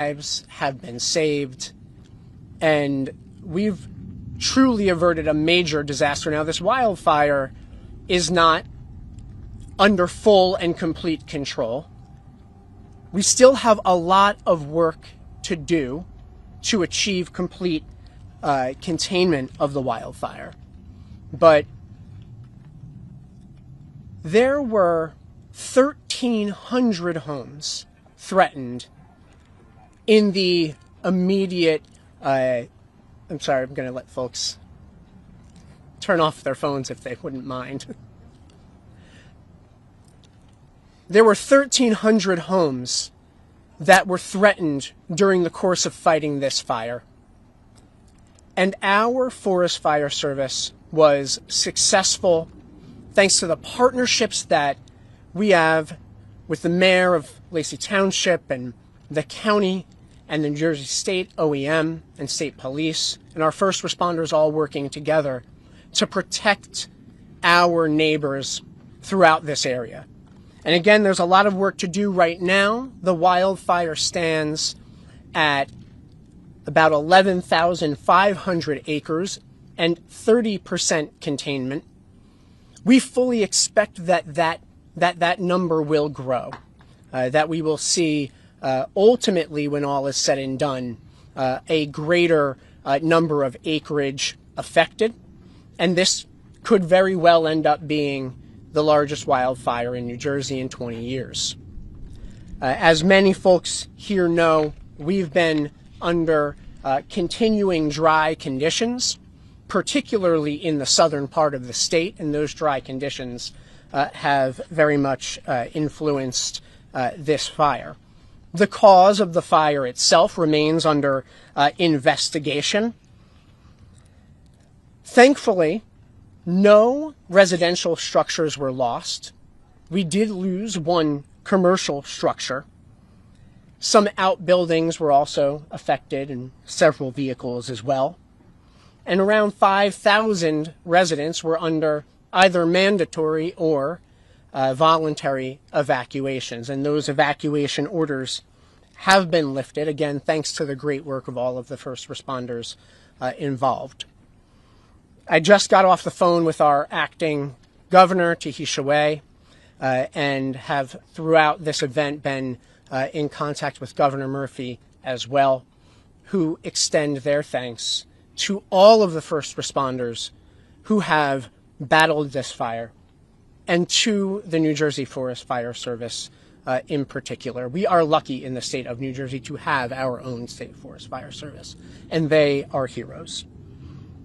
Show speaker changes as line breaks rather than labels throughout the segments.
lives have been saved, and we've truly averted a major disaster. Now, this wildfire is not under full and complete control. We still have a lot of work to do to achieve complete containment of the wildfire. But there were 1,300 homes threatened in the immediate, I'm sorry, I'm going to let folks turn off their phones if they wouldn't mind. There were 1,300 homes that were threatened during the course of fighting this fire. And our Forest Fire Service was successful thanks to the partnerships that we have with the mayor of Lacey Township and the county and the New Jersey State OEM and state police and our first responders all working together to protect our neighbors throughout this area. And again, there's a lot of work to do right now. The wildfire stands at about 11,500 acres and 30% containment. We fully expect that number will grow, that we will see ultimately, when all is said and done, a greater number of acreage affected. And this could very well end up being the largest wildfire in New Jersey in 20 years. As many folks here know, we've been under continuing dry conditions, particularly in the southern part of the state, and those dry conditions have very much influenced this fire. The cause of the fire itself remains under investigation. Thankfully, no residential structures were lost. We did lose one commercial structure. Some outbuildings were also affected and several vehicles as well. And around 5,000 residents were under either mandatory or voluntary evacuations. And those evacuation orders have been lifted, again, thanks to the great work of all of the first responders involved. I just got off the phone with our acting governor, Tahisha Way, and have throughout this event been in contact with Governor Murphy as well, who extend their thanks to all of the first responders who have battled this fire, and to the New Jersey Forest Fire Service in particular. We are lucky in the state of New Jersey to have our own state forest fire service, and they are heroes.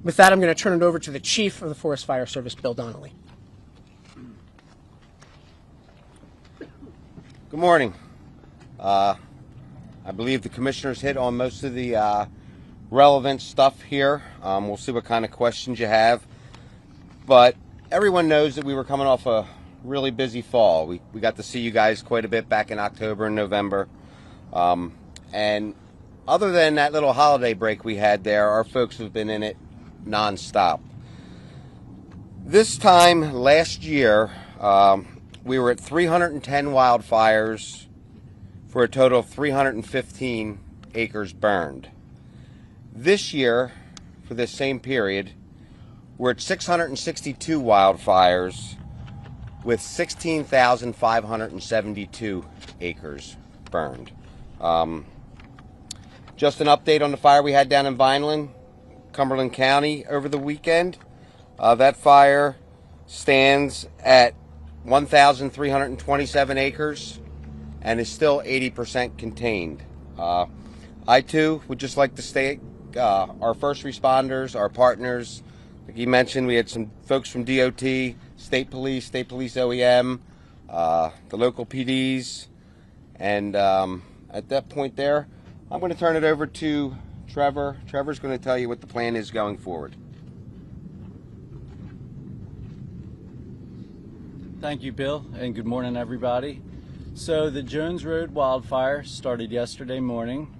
With that, I'm going to turn it over to the Chief of the Forest Fire Service, Bill Donnelly.
Good morning. I believe the commissioners hit on most of the relevant stuff here. We'll see what kind of questions you have. But everyone knows that we were coming off a really busy fall. We got to see you guys quite a bit back in October and November. And other than that little holiday break we had there, our folks have been in it nonstop. This time last year, we were at 310 wildfires for a total of 315 acres burned. This year, for this same period, we're at 662 wildfires with 16,572 acres burned. Just an update on the fire we had down in Vineland, Cumberland County over the weekend. That fire stands at 1,327 acres and is still 80% contained. I too would just like to state our first responders, our partners. Like you mentioned, we had some folks from DOT, State Police OEM, the local PDs, and at that point there, I'm going to turn it over to Trevor. Trevor's going to tell you what the plan is going forward.
Thank you, Bill, and good morning, everybody. So the Jones Road wildfire started yesterday morning.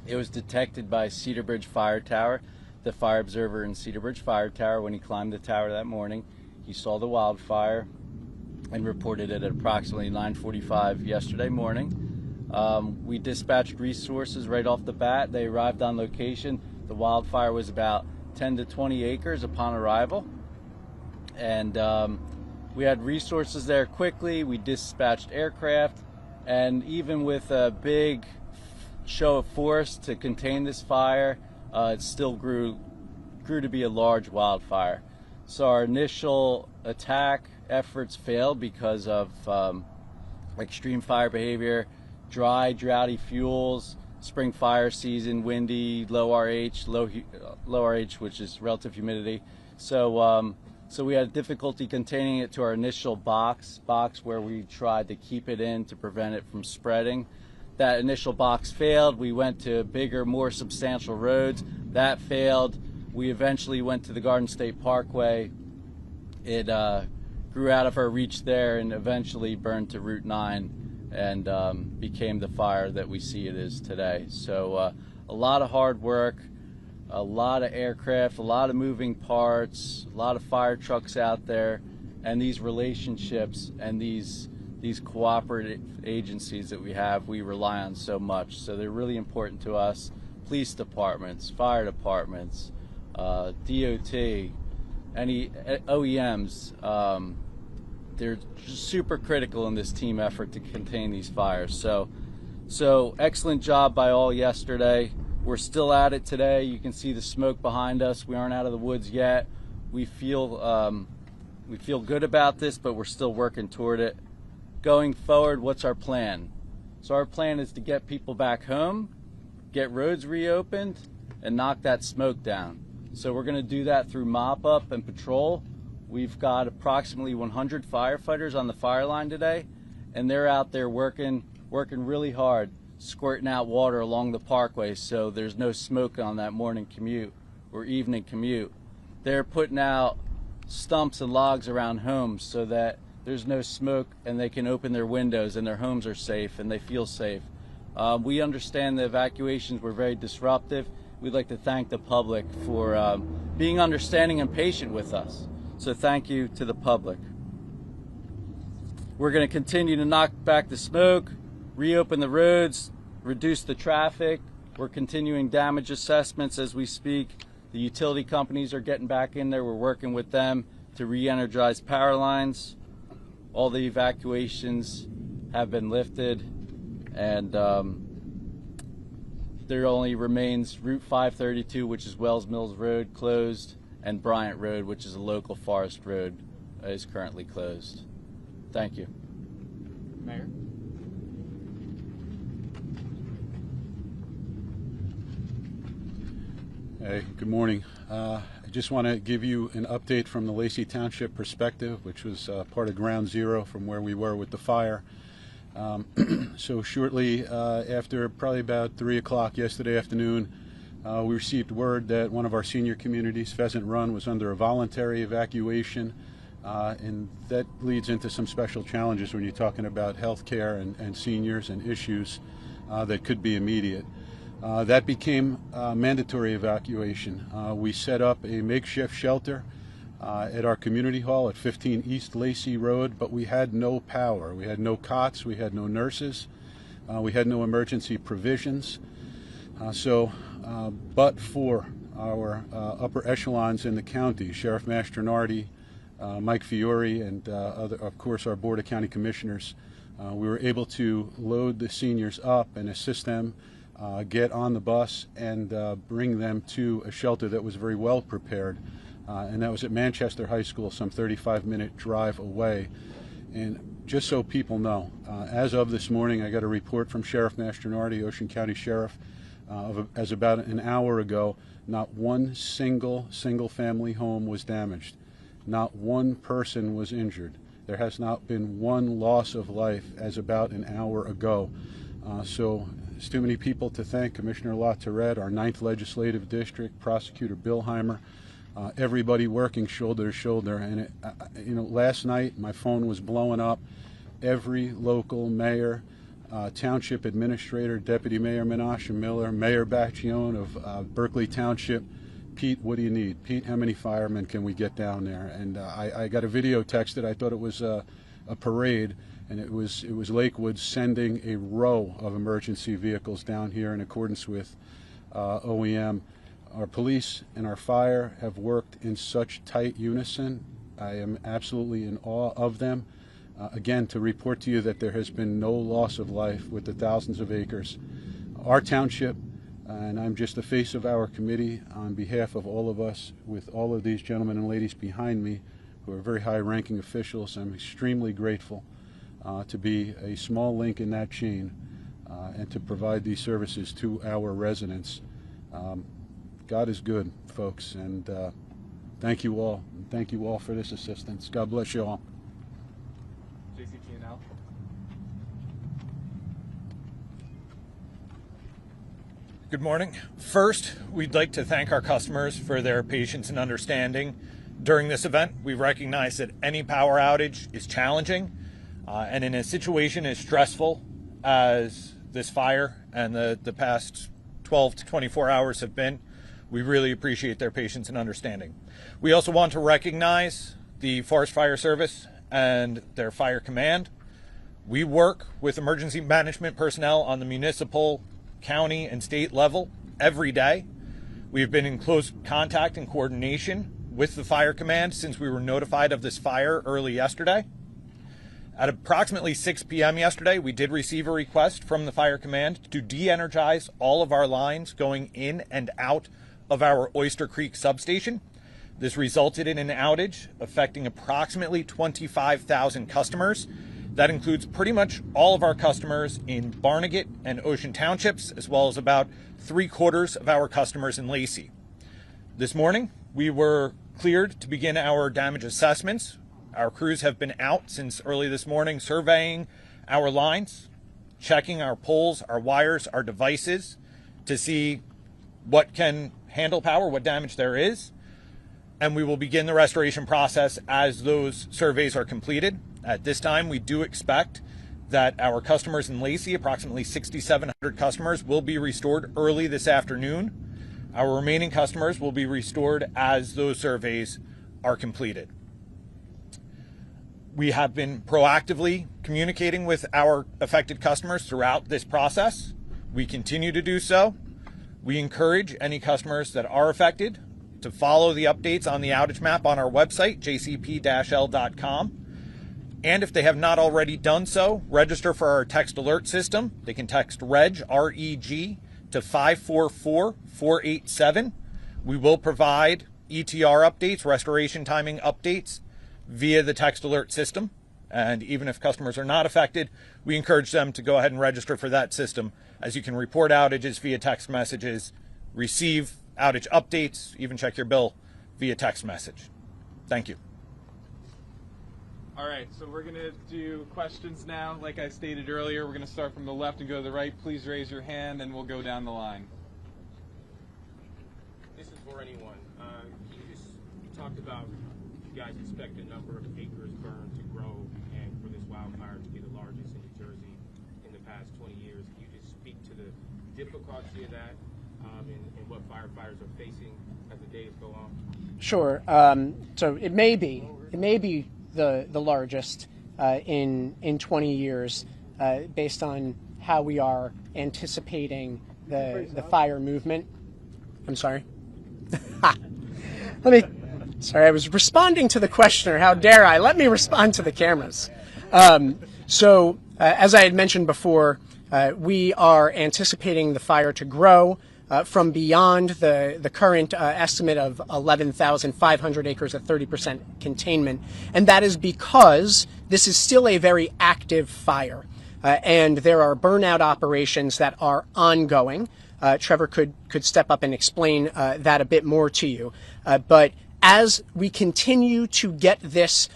It was detected by Cedar Bridge Fire Tower. The fire observer in Cedar Bridge Fire Tower, when he climbed the tower that morning, he saw the wildfire and reported it at approximately 9:45 yesterday morning. We dispatched resources right off the bat. They arrived on location. The wildfire was about 10 to 20 acres upon arrival, and we had resources there quickly. We dispatched aircraft, and even with a big show of force to contain this fire, it still grew to be a large wildfire. So our initial attack efforts failed because of extreme fire behavior, dry, droughty fuels, spring fire season, windy, low RH, which is relative humidity. So we had difficulty containing it to our initial box where we tried to keep it in to prevent it from spreading. That initial box failed. We went to bigger, more substantial roads. That failed. We eventually went to the Garden State Parkway. It grew out of our reach there and eventually burned to Route 9 and became the fire that we see it is today. So a lot of hard work, a lot of aircraft, a lot of moving parts, a lot of fire trucks out there, and these relationships and these cooperative agencies that we rely on so much. So they're really important to us. Police departments, fire departments, DOT, any OEMs, they're just super critical in this team effort to contain these fires. So excellent job by all yesterday. We're still at it today. You can see the smoke behind us. We aren't out of the woods yet. We feel good about this, but we're still working toward it. Going forward, what's our plan? So our plan is to get people back home, get roads reopened, and knock that smoke down. So we're going to do that through mop-up and patrol. We've got approximately 100 firefighters on the fire line today, and they're out there working really hard, squirting out water along the parkway so there's no smoke on that morning commute or evening commute. They're putting out stumps and logs around homes so that there's no smoke and they can open their windows and their homes are safe and they feel safe. We understand the evacuations were very disruptive. We'd like to thank the public for being understanding and patient with us. So thank you to the public. We're going to continue to knock back the smoke, reopen the roads, reduce the traffic. We're continuing damage assessments as we speak. The utility companies are getting back in there. We're working with them to re-energize power lines. All the evacuations have been lifted, and there only remains Route 532, which is Wells Mills Road, closed, and Bryant Road, which is a local forest road, is currently closed. Thank you.
Mayor?
Hey, good morning. I just want to give you an update from the Lacey Township perspective, which was part of ground zero from where we were with the fire. So shortly after probably about 3 o'clock yesterday afternoon, we received word that one of our senior communities, Pheasant Run, was under a voluntary evacuation, and that leads into some special challenges when you're talking about health care and seniors and issues that could be immediate. That became mandatory evacuation. We set up a makeshift shelter at our community hall at 15 East Lacey Road, but we had no power. We had no cots, we had no nurses, we had no emergency provisions. But for our upper echelons in the county, Sheriff Mastronardi, Mike Fiore, and of course our Board of County Commissioners, we were able to load the seniors up and assist them get on the bus and bring them to a shelter that was very well prepared, and that was at Manchester High School, some 35-minute drive away. And just so people know, as of this morning, I got a report from Sheriff Mastronardi, Ocean County Sheriff, as about an hour ago, not one single family home was damaged. Not one person was injured. There has not been one loss of life as about an hour ago. So there's too many people to thank. Commissioner LaTourette, our 9th Legislative District, Prosecutor Billheimer, everybody working shoulder to shoulder. And last night my phone was blowing up. Every local mayor, township administrator, Deputy Mayor Menashe Miller, Mayor Baccione of Berkeley Township. Pete, what do you need? Pete, how many firemen can we get down there? And I got a video texted. I thought it was a parade, and it was Lakewood sending a row of emergency vehicles down here in accordance with OEM. Our police and our fire have worked in such tight unison. I am absolutely in awe of them. Again, to report to you that there has been no loss of life with the thousands of acres. Our township, and I'm just the face of our committee on behalf of all of us, with all of these gentlemen and ladies behind me who are very high-ranking officials, I'm extremely grateful to be a small link in that chain and to provide these services to our residents. God is good, folks, and thank you all. And thank you all for this assistance. God bless you all.
Good morning. First, we'd like to thank our customers for their patience and understanding during this event. We recognize that any power outage is challenging, and in a situation as stressful as this fire and the past 12 to 24 hours have been, we really appreciate their patience and understanding. We also want to recognize the Forest Fire Service and their fire command. We work with emergency management personnel on the municipal, county, and state level every day. We've been in close contact and coordination with the fire command since we were notified of this fire early yesterday. At approximately 6 p.m. yesterday, we did receive a request from the fire command to de-energize all of our lines going in and out of our Oyster Creek substation. This resulted in an outage affecting approximately 25,000 customers. That includes pretty much all of our customers in Barnegat and Ocean Townships, as well as about 3/4 of our customers in Lacey. This morning, we were cleared to begin our damage assessments. Our crews have been out since early this morning surveying our lines, checking our poles, our wires, our devices to see what can handle power, what damage there is, and we will begin the restoration process as those surveys are completed. At this time, we do expect that our customers in Lacey, approximately 6,700 customers, will be restored early this afternoon. Our remaining customers will be restored as those surveys are completed. We have been proactively communicating with our affected customers throughout this process. We continue to do so. We encourage any customers that are affected to follow the updates on the outage map on our website, jcp-l.com. And if they have not already done so, register for our text alert system. They can text REG, R-E-G, to 544-487. We will provide ETR updates, restoration timing updates, via the text alert system. And even if customers are not affected, we encourage them to go ahead and register for that system, as you can report outages via text messages, receive outage updates, even check your bill via text message. Thank you.
All right, so we're going to do questions now. Like I stated earlier, we're going to start from the left and go to the right. Please raise your hand and we'll go down the line.
This is for anyone. You talked about you guys expect the number of acres burned to grow and for this wildfire to be the largest in New Jersey in the past 20 years. Can you just speak to the difficulty of that and what firefighters are facing as the days go on?
Sure. So it may be the largest in 20 years based on how we are anticipating the fire movement. I'm sorry. Sorry, I was responding to the questioner. How dare I? Let me respond to the cameras. So as I had mentioned before, we are anticipating the fire to grow from beyond the current estimate of 11,500 acres at 30% containment. And that is because this is still a very active fire. And there are burnout operations that are ongoing. Trevor could step up and explain that a bit more to you. But as we continue to get this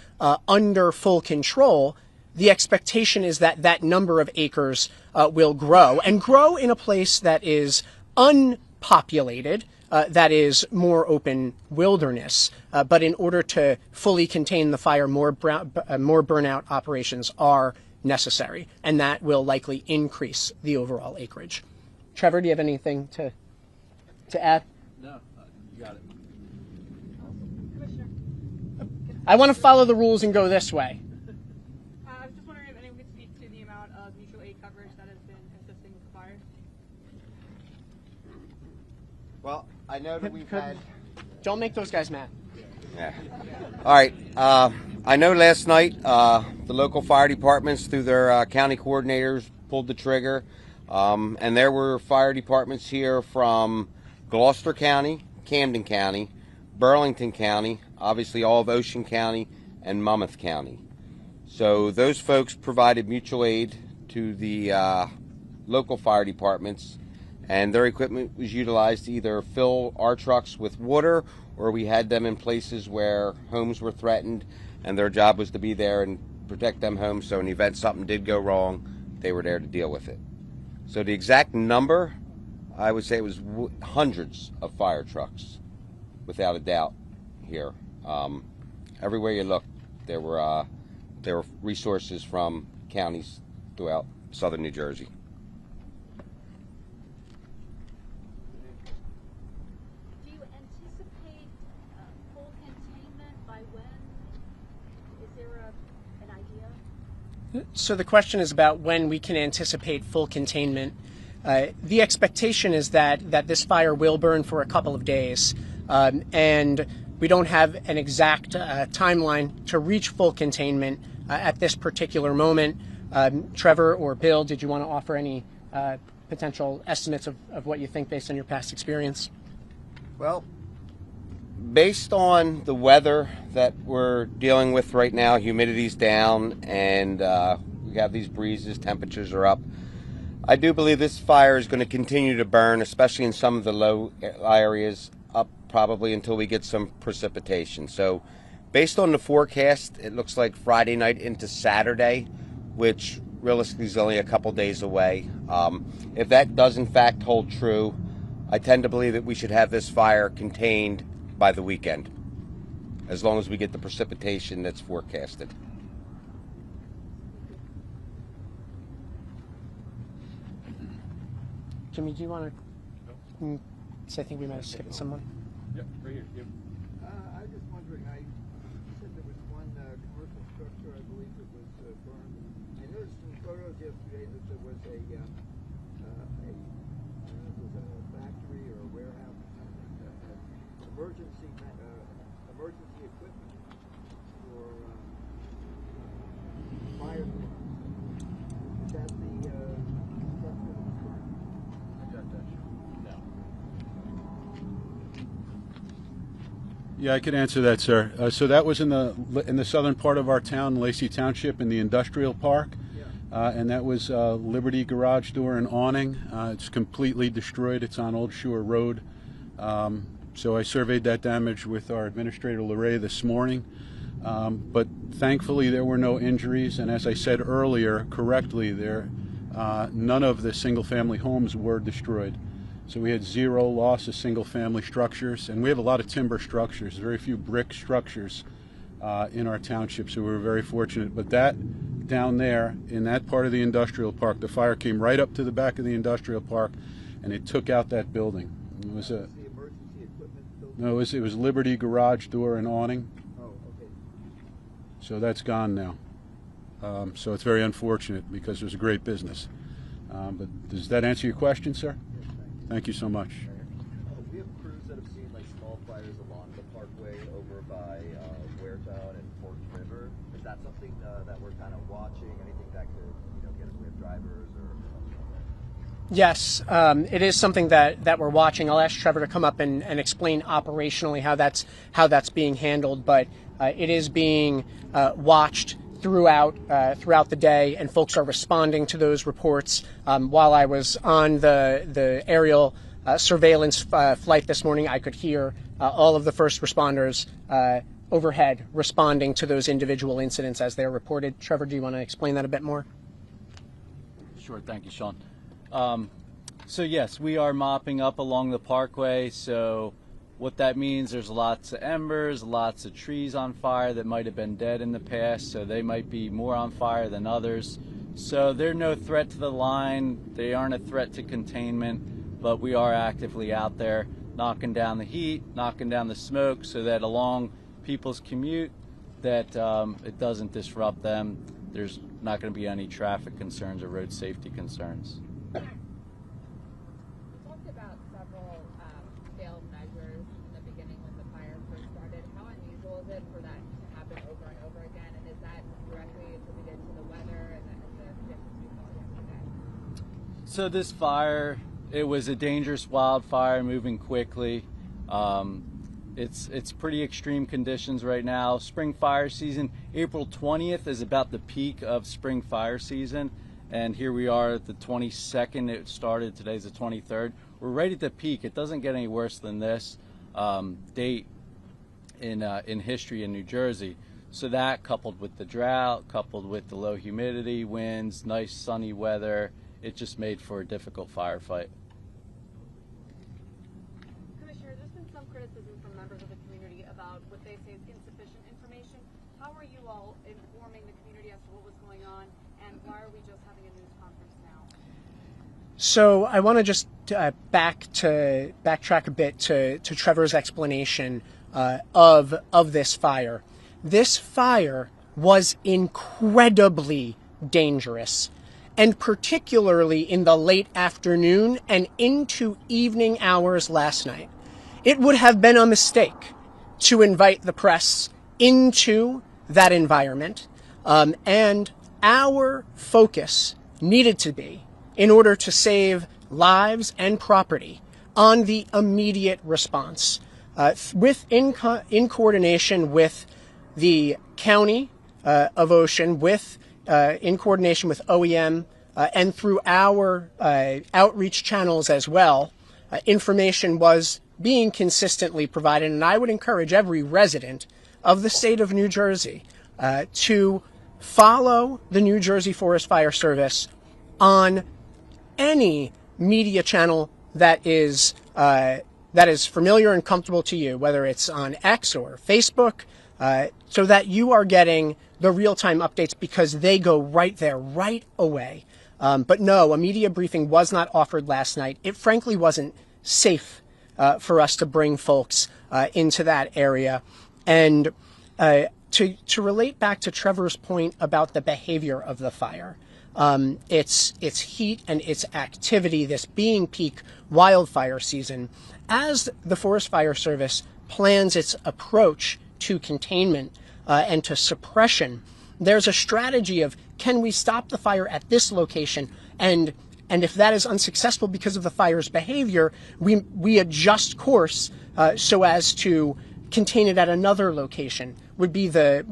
under full control, the expectation is that that number of acres will grow, and grow in a place that is unpopulated, that is more open wilderness. But in order to fully contain the fire, more burnout operations are necessary, and that will likely increase the overall acreage. Trevor, do you have anything to add?
No, you got it.
I want to follow the rules and go this way.
Well, I know that we've had...
Don't make those guys mad.
Yeah. All right. I know last night the local fire departments, through their county coordinators, pulled the trigger. And there were fire departments here from Gloucester County, Camden County, Burlington County, obviously all of Ocean County, and Monmouth County. So those folks provided mutual aid to the local fire departments, and their equipment was utilized to either fill our trucks with water, or we had them in places where homes were threatened, and their job was to be there and protect them homes, so in the event something did go wrong, they were there to deal with it. So the exact number, I would say it was hundreds of fire trucks, without a doubt, here. Everywhere you look, there were resources from counties throughout southern New Jersey.
Do you anticipate full containment by when? Is there an idea?
So the question is about when we can anticipate full containment. The expectation is that this fire will burn for a couple of days, and we don't have an exact timeline to reach full containment at this particular moment. Trevor or Bill, did you want to offer any potential estimates of what you think based on your past experience?
Well, based on the weather that we're dealing with right now, humidity's down, and we have these breezes, temperatures are up. I do believe this fire is going to continue to burn, especially in some of the low areas, up probably until we get some precipitation. So based on the forecast, it looks like Friday night into Saturday, which realistically is only a couple days away. If that does in fact hold true, I tend to believe that we should have this fire contained by the weekend, as long as we get the precipitation that's forecasted.
Jimmy, do you want to? I think we might have skipped someone.
Yep, right here. Yep.
I was just wondering, you said there was one commercial structure, I believe it was burned. I noticed in photos yesterday that there was a factory or a warehouse or something, emergency equipment for fire department. Is that the structure that was burned?
No.
Yeah, I could answer that, sir. So that was in the southern part of our town, Lacey Township, in the industrial park. And that was Liberty garage door and awning. It's completely destroyed. It's on Old Shore Road. So I surveyed that damage with our administrator, Lorray, this morning. But thankfully there were no injuries. And as I said earlier, correctly, none of the single-family homes were destroyed. So we had zero loss of single-family structures. And we have a lot of timber structures, very few brick structures in our township. So we were very fortunate. But that down there, in that part of the industrial park, the fire came right up to the back of the industrial park, and it took out that building. It was
The emergency equipment building?
no, it was Liberty garage door and awning.
Oh, okay.
So that's gone now. So it's very unfortunate because it was a great business. But does that answer your question, sir?
Yes, thanks.
Thank you so much.
We have crews that have seen like small fires along the parkway over by Waretown and Fork River. Is that something that we're kind of watching? Anything that could, get away with drivers or?
Yes, it is something that we're watching. I'll ask Trevor to come up and explain operationally how that's being handled, but it is being watched throughout the day, and folks are responding to those reports. While I was on the aerial surveillance flight this morning, I could hear all of the first responders overhead responding to those individual incidents as they're reported. Trevor, do you want to explain that a bit more?
Sure, thank you, Sean. So yes, we are mopping up along the parkway. So what that means, there's lots of embers, lots of trees on fire that might have been dead in the past, so they might be more on fire than others. So they're no threat to the line, they aren't a threat to containment, but we are actively out there knocking down the heat, knocking down the smoke, so that along people's commute, that it doesn't disrupt them. There's not going to be any traffic concerns or road safety concerns.
We talked about several
So this fire, it was a dangerous wildfire moving quickly. It's pretty extreme conditions right now. Spring fire season, April 20th is about the peak of spring fire season. And here we are at the 22nd, it started, today's the 23rd. We're right at the peak. It doesn't get any worse than this date in history in New Jersey. So that, coupled with the drought, coupled with the low humidity, winds, nice sunny weather, it just made for a difficult firefight.
Commissioner, there's been some criticism from members of the community about what they say is insufficient information. How are you all informing the community as to what was going on, and why are we just having a news conference now?
So I want to just backtrack a bit to Trevor's explanation of this fire. This fire was incredibly dangerous, and particularly in the late afternoon and into evening hours last night. It would have been a mistake to invite the press into that environment, and our focus needed to be, in order to save lives and property, on the immediate response, in coordination with the County of Ocean, in coordination with OEM, and through our outreach channels as well. Information was being consistently provided, and I would encourage every resident of the state of New Jersey to follow the New Jersey Forest Fire Service on any media channel that is familiar and comfortable to you, whether it's on X or Facebook, so that you are getting the real-time updates, because they go right there, right away. But no, a media briefing was not offered last night. It frankly wasn't safe for us to bring folks into that area. And to relate back to Trevor's point about the behavior of the fire, its heat and its activity, this being peak wildfire season, as the Forest Fire Service plans its approach to containment and to suppression, there's a strategy of, can we stop the fire at this location, and if that is unsuccessful because of the fire's behavior, we adjust course so as to contain it at another location. Would be the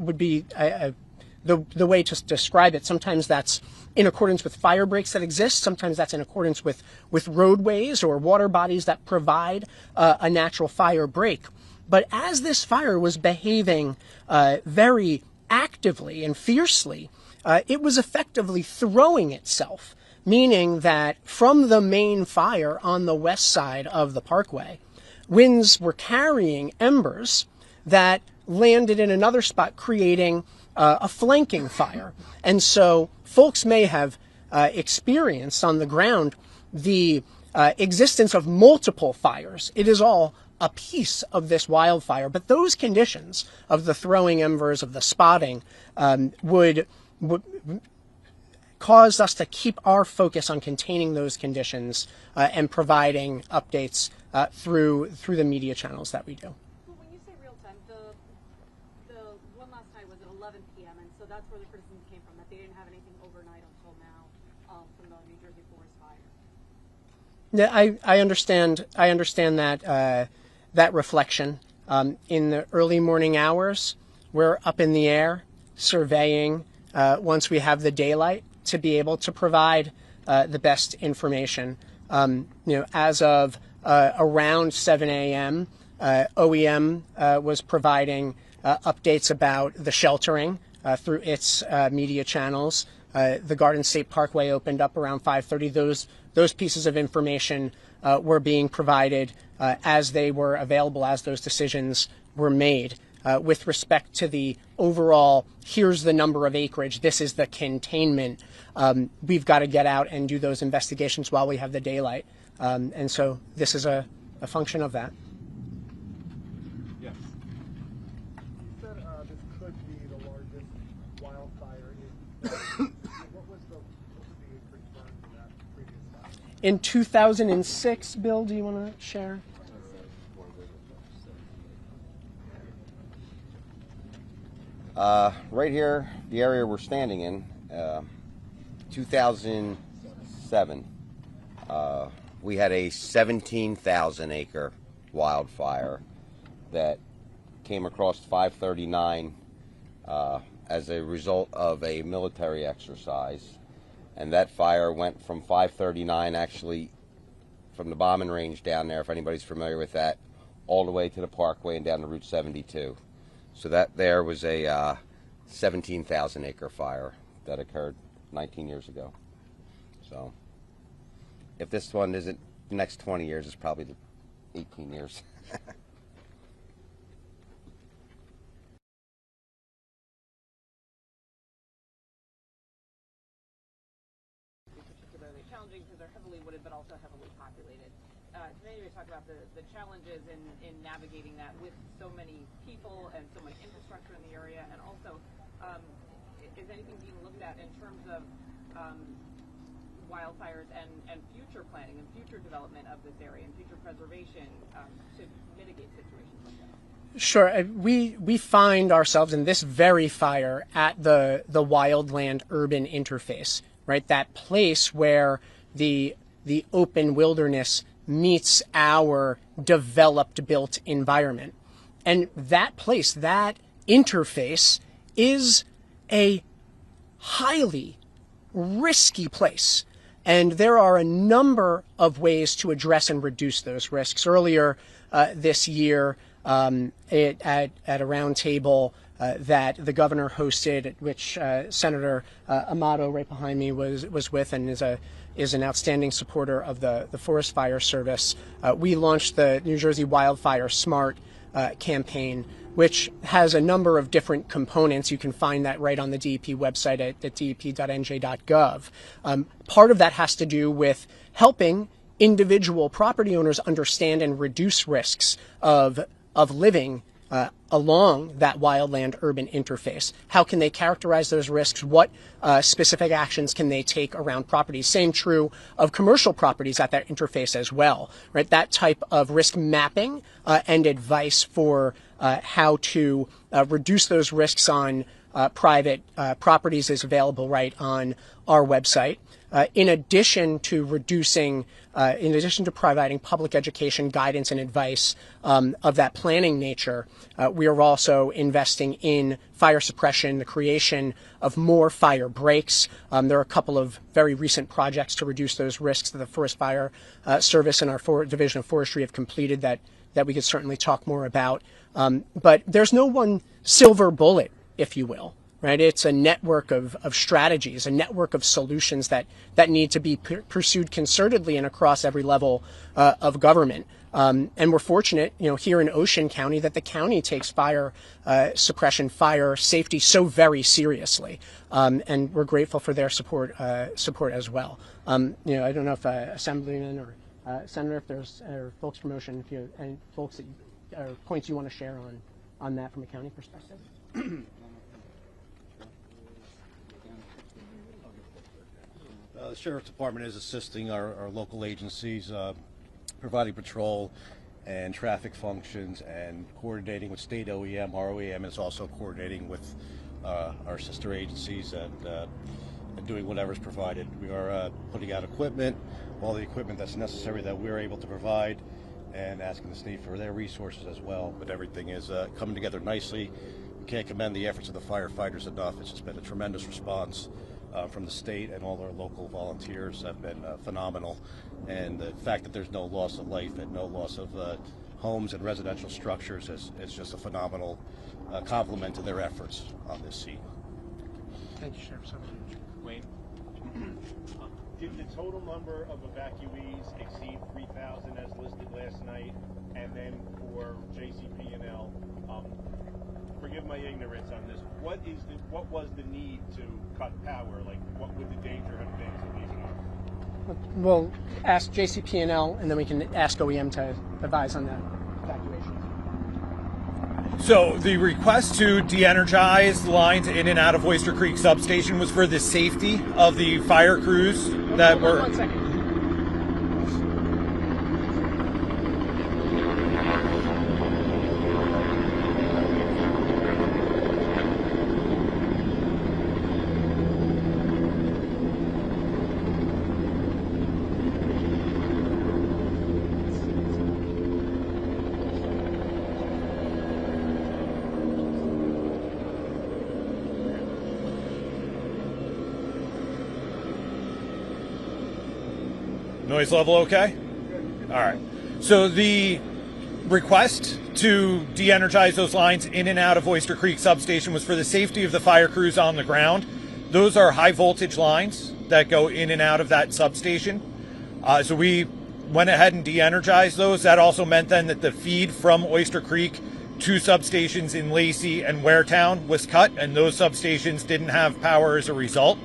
way to describe it. Sometimes that's in accordance with fire breaks that exist. Sometimes that's in accordance with roadways or water bodies that provide a natural fire break. But as this fire was behaving very actively and fiercely, it was effectively throwing itself, meaning that from the main fire on the west side of the parkway, winds were carrying embers that landed in another spot, creating a flanking fire. And so folks may have experienced on the ground the existence of multiple fires. It is all a piece of this wildfire, but those conditions of the throwing embers, of the spotting, would cause us to keep our focus on containing those conditions and providing updates through the media channels that we do.
Well, when you say real time, the one last night was at 11 p.m., and so that's where the criticism came from, that they didn't have anything overnight until now from the New Jersey Forest Fire.
Yeah, I understand. I understand that reflection. In the early morning hours, we're up in the air surveying once we have the daylight to be able to provide the best information. As of around 7 a.m., OEM was providing updates about the sheltering through its media channels. The Garden State Parkway opened up around 5:30. Those pieces of information were being provided as they were available, as those decisions were made. With respect to the overall, here's the number of acreage, this is the containment, we've got to get out and do those investigations while we have the daylight. And so this is a function of that.
Yes.
You said this could be the largest wildfire what was the acreage burned in that previous fire?
In 2006, Bill, do you want to share?
Right here, the area we're standing in, 2007. We had a 17,000 acre wildfire that came across 539 as a result of a military exercise. And that fire went from 539, actually from the bombing range down there, if anybody's familiar with that, all the way to the Parkway and down to Route 72. So that there was a 17,000 acre fire that occurred 19 years ago. So if this one isn't the next 20 years, it's probably the 18 years.
Particularly challenging because they're heavily wooded but also heavily populated. Today we talked about the challenges in navigating that with so many people and so much infrastructure in the area, and also is anything being looked at in terms of wildfires and future planning and future development of this area and future preservation to mitigate situations like that?
Sure. We find ourselves in this very fire at the wildland urban interface, right? That place where the open wilderness meets our developed built environment. And that place, that interface, is a highly risky place. And there are a number of ways to address and reduce those risks. Earlier this year, at a round table that the governor hosted, which Senator Amato, right behind me, was with, and is an outstanding supporter of the Forest Fire Service, we launched the New Jersey Wildfire Smart campaign, which has a number of different components. You can find that right on the DEP website at dep.nj.gov. Part of that has to do with helping individual property owners understand and reduce risks of living along that wildland urban interface. How can they characterize those risks? What specific actions can they take around properties? Same true of commercial properties at that interface as well, right? That type of risk mapping and advice for how to reduce those risks on private properties is available right on our website. In addition to providing public education, guidance, and advice of that planning nature, we are also investing in fire suppression, the creation of more fire breaks. There are a couple of very recent projects to reduce those risks that the Forest Fire Service and our Division of Forestry have completed that we could certainly talk more about. But there's no one silver bullet, if you will. Right, it's a network of strategies, a network of solutions that need to be pursued concertedly and across every level of government. And we're fortunate, here in Ocean County, that the county takes fire suppression, fire safety so very seriously, and we're grateful for their support as well. I don't know if Assemblyman or Senator, if there's folks from Ocean, if you any folks or points you want to share on that from a county perspective.
The Sheriff's Department is assisting our local agencies, providing patrol and traffic functions and coordinating with state OEM. Our OEM is also coordinating with our sister agencies and doing whatever's provided. We are putting out equipment, all the equipment that's necessary that we're able to provide, and asking the state for their resources as well. But everything is coming together nicely. We can't commend the efforts of the firefighters enough. It's just been a tremendous response from the state, and all our local volunteers have been phenomenal. And the fact that there's no loss of life and no loss of homes and residential structures is just a phenomenal compliment to their efforts on this scene.
Thank you, Sheriff.
Wayne?
Did the total number of evacuees exceed 3,000 as listed last night? And then for JCP&L, forgive my ignorance on this, what was the need to cut power? Like, what would the danger have been to these homes?
We'll ask JCP&L, and then we can ask OEM to advise on the evacuation.
So the request to de-energize the lines in and out of Oyster Creek substation was for the safety of the fire crews that were...
One second.
Noise level okay? All right. So the request to de-energize those lines in and out of Oyster Creek substation was for the safety of the fire crews on the ground. Those are high voltage lines that go in and out of that substation. So we went ahead and de-energized those. That also meant then that the feed from Oyster Creek to substations in Lacey and Waretown was cut, and those substations didn't have power as a result.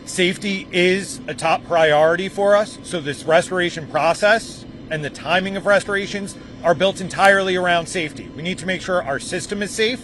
Safety is a top priority for us, so this restoration process and the timing of restorations are built entirely around safety. We need to make sure our system is safe.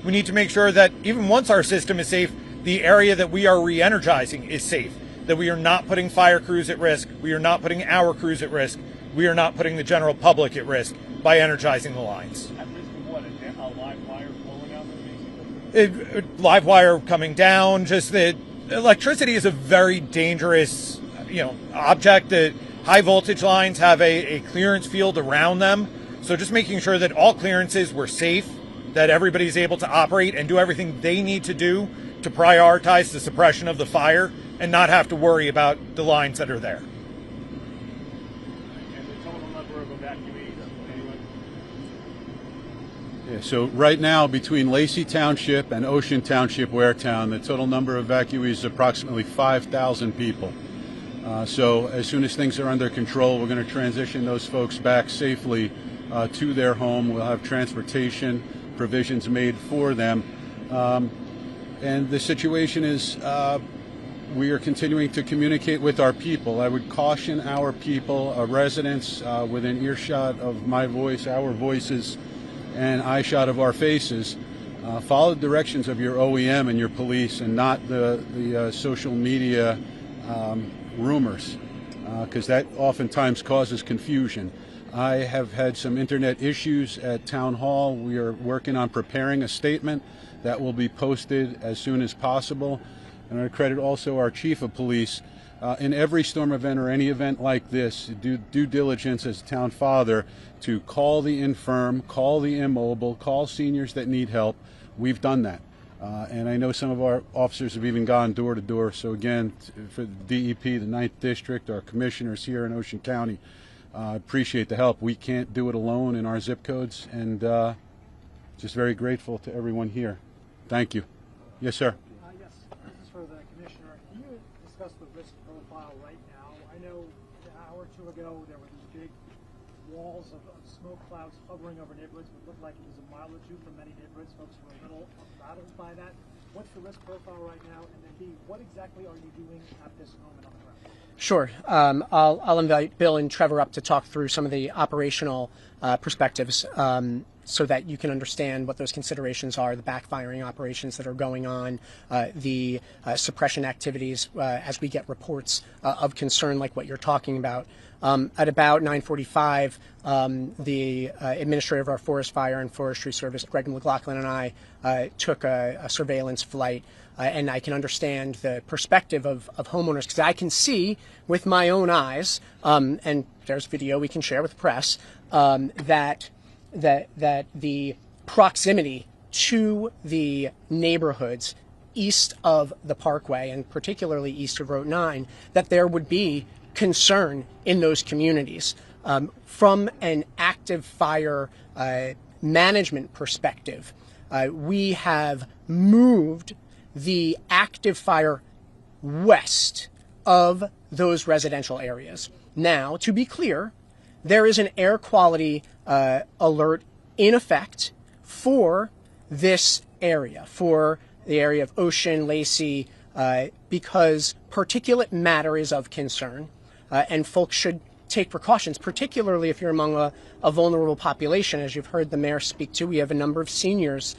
We need to make sure that even once our system is safe, the area that we are re-energizing is safe, that we are not putting fire crews at risk, we are not putting our crews at risk, we are not putting the general public at risk by energizing the lines.
At risk of what? A live wire blowing out there, basically?
Live wire coming down, just that electricity is a very dangerous, object. That high voltage lines have a clearance field around them. So just making sure that all clearances were safe, that everybody's able to operate and do everything they need to do to prioritize the suppression of the fire and not have to worry about the lines that are there.
And the total number of evacuees, anyone?
Yeah, so right now, between Lacey Township and Ocean Township, Waretown, the total number of evacuees is approximately 5,000 people. So as soon as things are under control, we're going to transition those folks back safely to their home. We'll have transportation provisions made for them. And the situation is we are continuing to communicate with our people. I would caution our people, our residents, within earshot of my voice, our voices, and eyeshot of our faces. Follow the directions of your OEM and your police, and not the social media rumors, because that oftentimes causes confusion. I have had some internet issues at Town Hall. We are working on preparing a statement that will be posted as soon as possible. And I credit also our chief of police. In every storm event or any event like this, do due diligence as town father to call the infirm, call the immobile, call seniors that need help. We've done that. And I know some of our officers have even gone door to door. So again, for the DEP, the 9th District, our commissioners here in Ocean County, appreciate the help. We can't do it alone in our zip codes, and just very grateful to everyone here. Thank you. Yes, sir.
Yes, this is for the commissioner. Can you discuss the risk profile right now? I know an hour or two ago there were these big walls of smoke clouds hovering over neighborhoods. It looked like it was a mile or two from many neighborhoods. Folks were a little rattled by that. What's the risk profile right now? And then B, what exactly are you doing at this moment on the ground?
Sure. I'll invite Bill and Trevor up to talk through some of the operational perspectives so that you can understand what those considerations are, the backfiring operations that are going on, the suppression activities as we get reports of concern like what you're talking about. At about 9:45, the administrator of our Forest Fire and Forestry Service, Greg McLaughlin, and I took a surveillance flight. And I can understand the perspective of homeowners, because I can see with my own eyes, and there's video we can share with the press, that the proximity to the neighborhoods east of the Parkway, and particularly east of Route 9, that there would be concern in those communities. From an active fire management perspective, we have moved the active fire west of those residential areas. Now, to be clear, there is an air quality alert in effect for this area, for the area of Ocean, Lacey, because particulate matter is of concern, and folks should take precautions, particularly if you're among a vulnerable population. As you've heard the mayor speak to, we have a number of seniors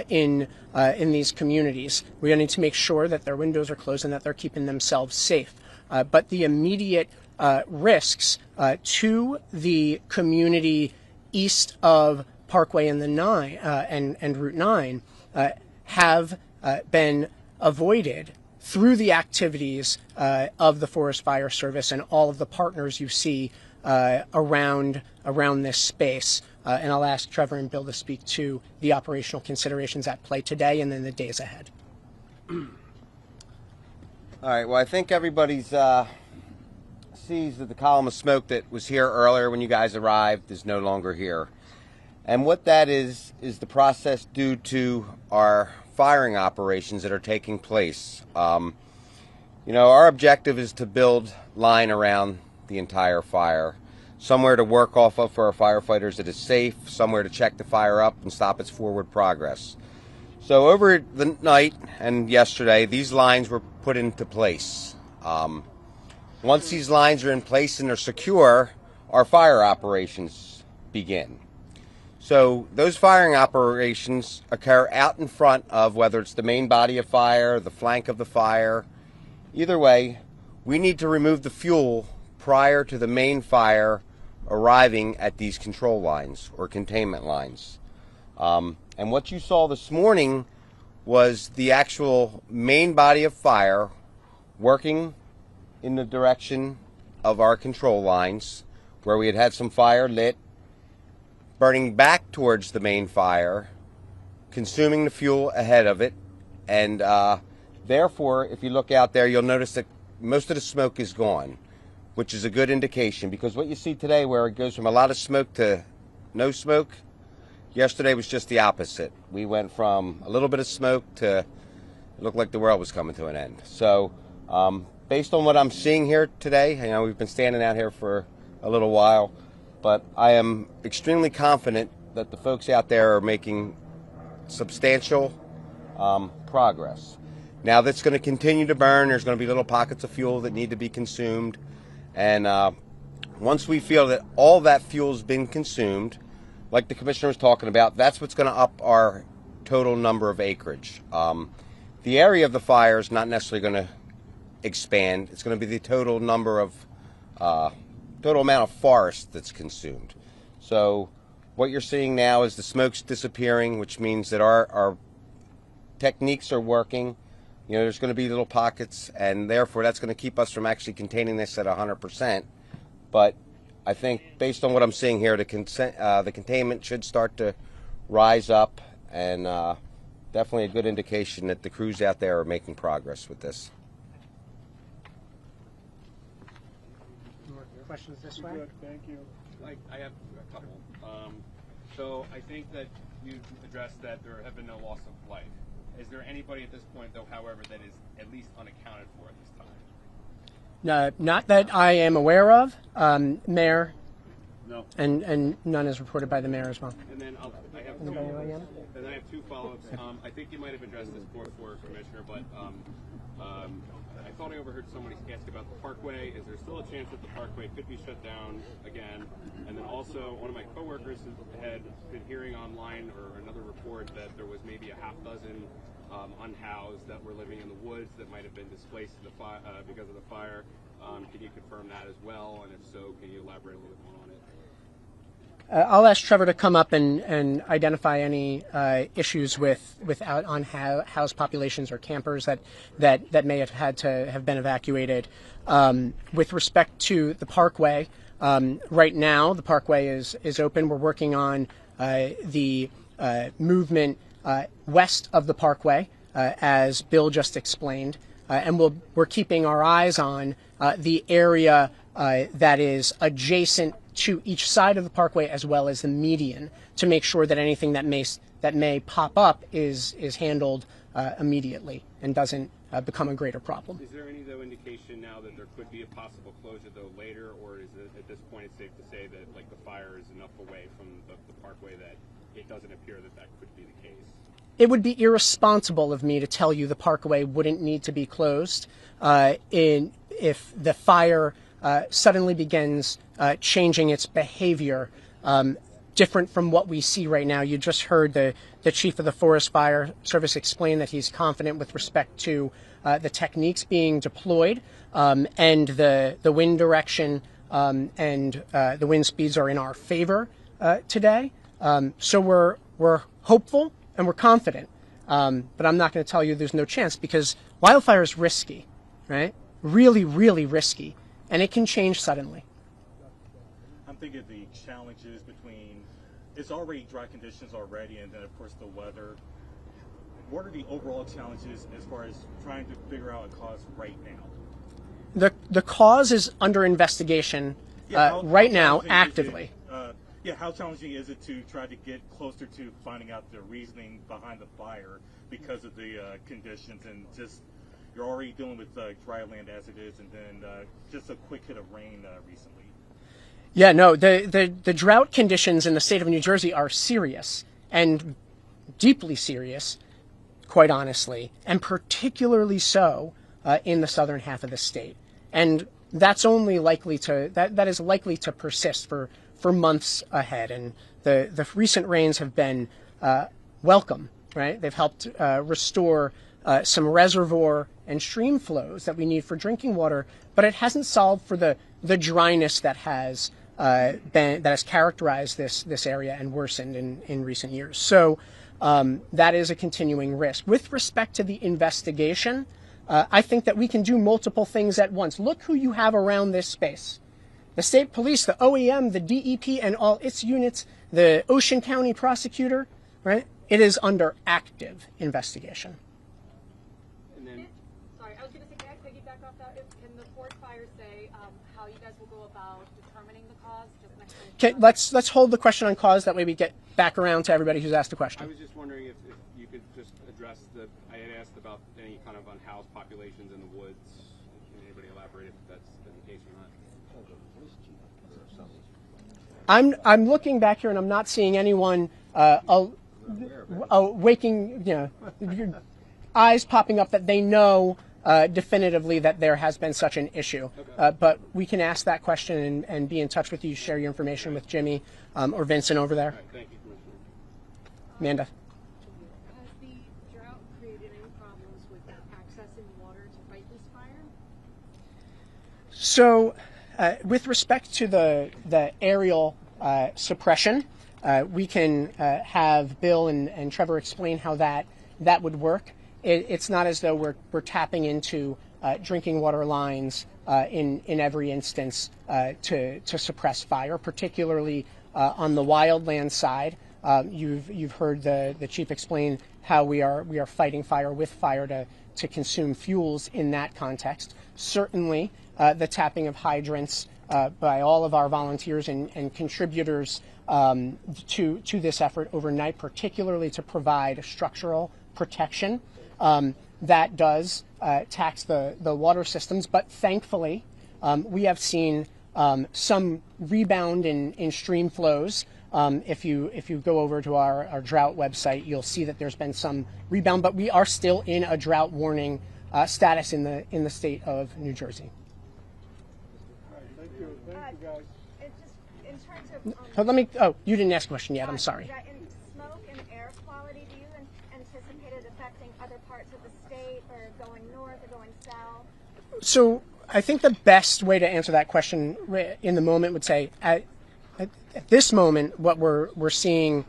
in these communities. We need to make sure that their windows are closed and that they're keeping themselves safe. But the immediate risks to the community east of Parkway and and Route 9 have been avoided through the activities of the Forest Fire Service and all of the partners you see around this space. And I'll ask Trevor and Bill to speak to the operational considerations at play today and then the days ahead.
All right, well, I think everybody's sees that the column of smoke that was here earlier when you guys arrived is no longer here. And what that is the process due to our firing operations that are taking place. Our objective is to build line around the entire fire. Somewhere to work off of for our firefighters that is safe, somewhere to check the fire up and stop its forward progress. So over the night and yesterday, these lines were put into place. Once these lines are in place and they're secure, our fire operations begin. So those firing operations occur out in front of whether it's the main body of fire, the flank of the fire. Either way, we need to remove the fuel prior to the main fire arriving at these control lines or containment lines. And what you saw this morning was the actual main body of fire working in the direction of our control lines where we had some fire lit, burning back towards the main fire, consuming the fuel ahead of it, and therefore, if you look out there, you'll notice that most of the smoke is gone, which is a good indication, because what you see today where it goes from a lot of smoke to no smoke, yesterday was just the opposite. We went from a little bit of smoke to it looked like the world was coming to an end. So based on what I'm seeing here today, we've been standing out here for a little while, but I am extremely confident that the folks out there are making substantial progress. Now that's going to continue to burn. There's going to be little pockets of fuel that need to be consumed. And once we feel that all that fuel's been consumed, like the commissioner was talking about, that's what's going to up our total number of acreage. The area of the fire is not necessarily going to expand. It's going to be the total number of, total amount of forest that's consumed. So what you're seeing now is the smoke's disappearing, which means that our techniques are working. There's going to be little pockets, and therefore that's going to keep us from actually containing this at 100%. But I think based on what I'm seeing here, the containment should start to rise up, and definitely a good indication that the crews out there are making progress with this.
More questions this way?
Good, thank you.
I have a couple. So I think that you addressed that there have been no loss of life. Is there anybody at this point, though, however, that is at least unaccounted for at this time?
No, not that I am aware of. Mayor?
No.
And none is reported by the mayor as well.
And then I have two follow-ups. I think you might have addressed this before, Commissioner, but I thought I overheard somebody ask about the Parkway. Is there still a chance that the Parkway could be shut down again? And then also, one of my coworkers had been hearing online or another report that there was maybe a half dozen unhoused that were living in the woods that might have been displaced because of the fire. Can you confirm that as well? And if so, can you elaborate a little bit more on it?
I'll ask Trevor to come up and identify any issues with unhoused populations or campers that may have had to have been evacuated. With respect to the Parkway, right now the Parkway is open. We're working on the movement west of the Parkway, as Bill just explained, and we're keeping our eyes on the area that is adjacent to each side of the Parkway as well as the median to make sure that anything that may pop up is handled immediately and doesn't become a greater problem.
Is there any indication now that there could be a possible closure though later, or is it at this point it's safe to say that the fire is enough away from the Parkway that it doesn't appear that could be the case?
It would be irresponsible of me to tell you the Parkway wouldn't need to be closed if the fire suddenly begins changing its behavior different from what we see right now. You just heard the chief of the Forest Fire Service explain that he's confident with respect to the techniques being deployed and the wind direction and the wind speeds are in our favor today. So we're hopeful and we're confident, but I'm not going to tell you there's no chance because wildfire is risky, right? Really, really risky, and it can change suddenly.
I'm thinking of the challenges between, it's already dry conditions already, and then of course the weather. What are the overall challenges as far as trying to figure out a cause right now?
The cause is under investigation right now, actively.
How challenging is it to try to get closer to finding out the reasoning behind the fire because of the conditions, and just you're already dealing with dry land as it is, and then just a quick hit of rain recently?
Yeah, no, the drought conditions in the state of New Jersey are serious, and deeply serious, quite honestly, and particularly so in the southern half of the state. And that's only likely to that is likely to persist for months ahead. And the recent rains have been welcome, right? They've helped restore some reservoir and stream flows that we need for drinking water, but it hasn't solved for the dryness that has characterized this area and worsened in recent years. So that is a continuing risk. With respect to the investigation, I think that we can do multiple things at once. Look who you have around this space. The state police, the OEM, the DEP, and all its units, the Ocean County prosecutor, right? It is under active investigation.
And then, sorry, I was going to say, can I piggyback off that? Can the Fort Fire say how you guys will go about determining the cause?
Okay, let's hold the question on cause. That way we get back around to everybody who's asked a question.
I was just wondering if you could just address I had asked about any kind of unhoused populations in the woods. Can anybody elaborate if that's been the case or not?
I'm looking back here and I'm not seeing anyone waking, eyes popping up that they know definitively that there has been such an issue. But we can ask that question and be in touch with you, share your information with Jimmy or Vincent over there.
Right, thank you, Commissioner.
Amanda.
Has the drought created any problems with accessing water to fight this fire?
So, with respect to the aerial suppression, we can have Bill and Trevor explain how that would work. It's not as though we're tapping into drinking water lines in every instance to suppress fire, particularly on the wildland side. You've heard the chief explain how we are fighting fire with fire to consume fuels in that context. Certainly, the tapping of hydrants by all of our volunteers and contributors to this effort overnight, particularly to provide structural protection. That does tax the water systems, but thankfully we have seen some rebound in stream flows. If you go over to our drought website, you'll see that there's been some rebound, but we are still in a drought warning status in the state of New Jersey.
Thank you guys.
In terms of
you didn't ask a question yet. I'm sorry.
in smoke and air quality, do you anticipate it affecting other parts of the state, or going north or going south?
So I think the best way to answer that question in the moment would say at this moment what we're seeing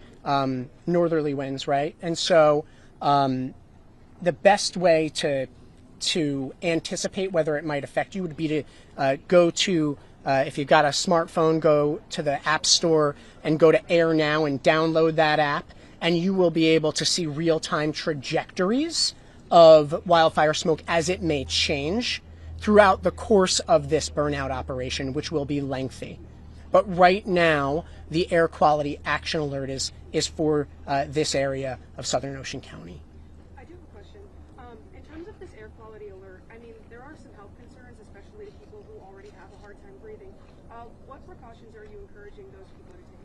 northerly winds, right? And so the best way to anticipate whether it might affect you would be to go to if you've got a smartphone, go to the App Store and go to Air Now and download that app, and you will be able to see real-time trajectories of wildfire smoke as it may change throughout the course of this burnout operation, which will be lengthy. But right now, the air quality action alert is for this area of Southern Ocean County.
I do have a question. In terms of this air quality alert, I mean, there are some health concerns, especially to people who already have a hard time breathing. What precautions are you encouraging those people to take?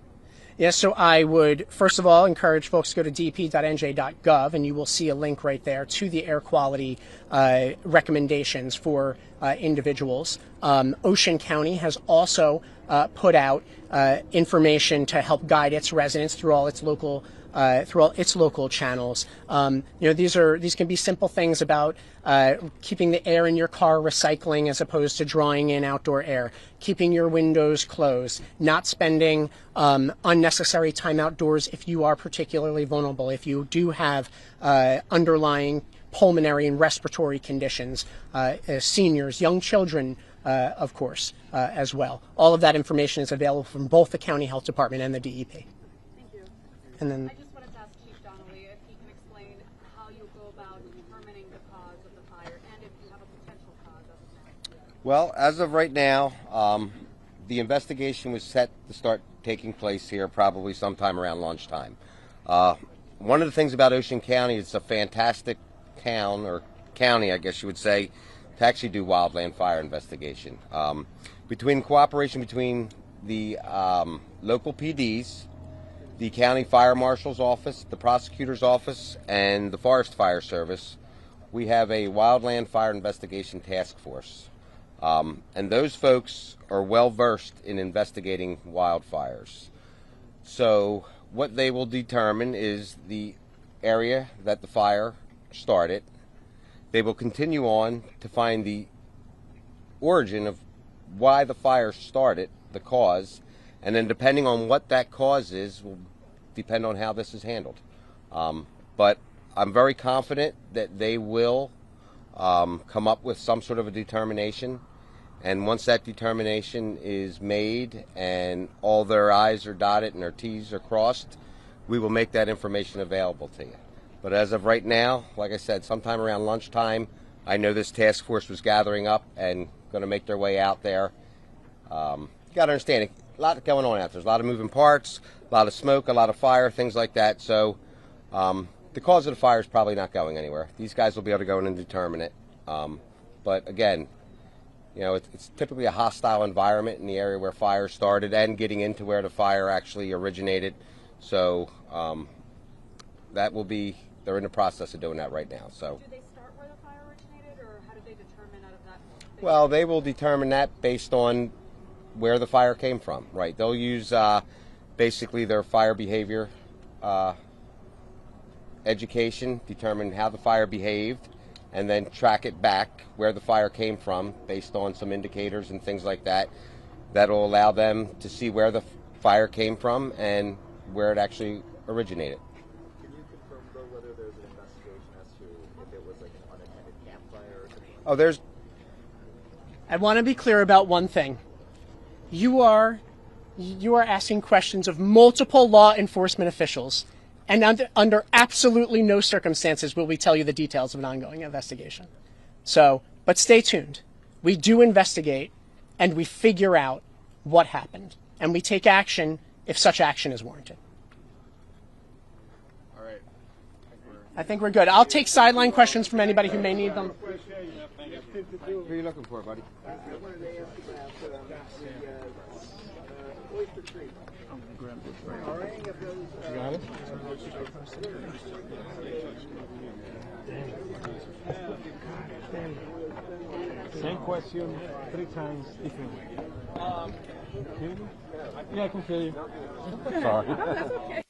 Yes, so I would, first of all, encourage folks to go to dp.nj.gov, and you will see a link right there to the air quality recommendations for individuals. Ocean County has also put out information to help guide its residents through all its local channels. These can be simple things about keeping the air in your car recycling as opposed to drawing in outdoor air, keeping your windows closed, not spending unnecessary time outdoors if you are particularly vulnerable, if you do have underlying pulmonary and respiratory conditions, seniors, young children, of course, as well. All of that information is available from both the County Health Department and the DEP.
Thank you.
And then
I just wanted to ask Chief Donnelly if he can explain how you go about determining the cause of the fire and if you have a potential cause of
Well, as of right now, the investigation was set to start taking place here probably sometime around lunchtime. One of the things about Ocean County, it's a fantastic town, or county, I guess you would say, to actually do wildland fire investigation. Between cooperation between the local PDs, the county fire marshal's office, the prosecutor's office, and the Forest Fire Service, we have a wildland fire investigation task force. And those folks are well versed in investigating wildfires. So what they will determine is the area that the fire started. They will continue on to find the origin of why the fire started, the cause, and then depending on what that cause is will depend on how this is handled. But I'm very confident that they will come up with some sort of a determination, and once that determination is made and all their I's are dotted and their T's are crossed, we will make that information available to you. But as of right now, like I said, sometime around lunchtime, I know this task force was gathering up and going to make their way out there. You got to understand, a lot going on out there. There's a lot of moving parts, a lot of smoke, a lot of fire, things like that. So the cause of the fire is probably not going anywhere. These guys will be able to go in and determine it. But again, you know, it's typically a hostile environment in the area where fire started and getting into where the fire actually originated. So that will be, they're in the process of doing that right now. So.
Do they start where the fire originated, or how do they determine out of that?
Well, they will determine that based on where the fire came from, right? They'll use basically their fire behavior education, determine how the fire behaved, and then track it back where the fire came from based on some indicators and things like that. That'll allow them to see where the fire came from and where it actually originated.
Can you confirm, though, whether there's an investigation as to if it was like an unattended campfire or something?
Oh,
I want to be clear about one thing. You are asking questions of multiple law enforcement officials, and under absolutely no circumstances will we tell you the details of an ongoing investigation. So, but stay tuned. We do investigate, and we figure out what happened, and we take action if such action is warranted.
All right.
I think we're good. I'll take sideline questions from anybody who may need them.
Who are you looking for, buddy?
I wanted to ask about the oyster trees. Are any of those?
You got it? Same question, 3 times different way. Yeah, I can feel you. Sorry.